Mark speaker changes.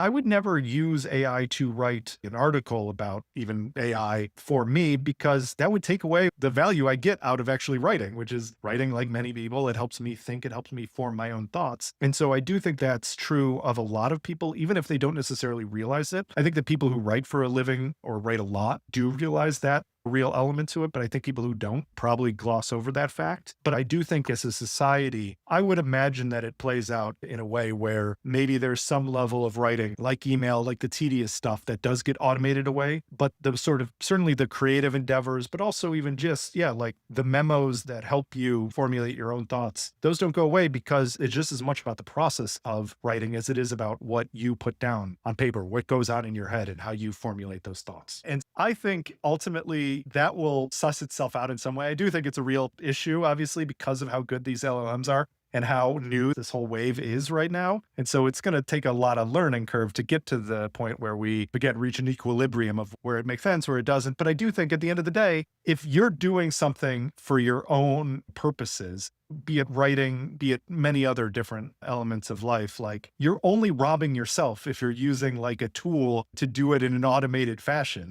Speaker 1: I would never use AI to write an article about even AI for me because that would take away the value I get out of actually writing, which is writing like many people. It helps me think, it helps me form my own thoughts. And so I do think that's true of a lot of people, even if they don't necessarily realize it. I think that people who write for a living or write a lot do realize that real element to it, but I think people who don't probably gloss over that fact. But I do think as a society, I would imagine that it plays out in a way where maybe there's some level of writing, like email, like the tedious stuff that does get automated away, but the sort of certainly the creative endeavors, but also even just, yeah, like the memos that help you formulate your own thoughts, those don't go away because it's just as much about the process of writing as it is about what you put down on paper, what goes on in your head and how you formulate those thoughts. And I think ultimately that will suss itself out in some way. I do think it's a real issue, obviously, because of how good these LLMs are and how new this whole wave is right now. And so it's going to take a lot of learning curve to get to the point where we, again, reach an equilibrium of where it makes sense, where it doesn't. But I do think at the end of the day, if you're doing something for your own purposes, be it writing, be it many other different elements of life, like you're only robbing yourself if you're using like a tool to do it in an automated fashion.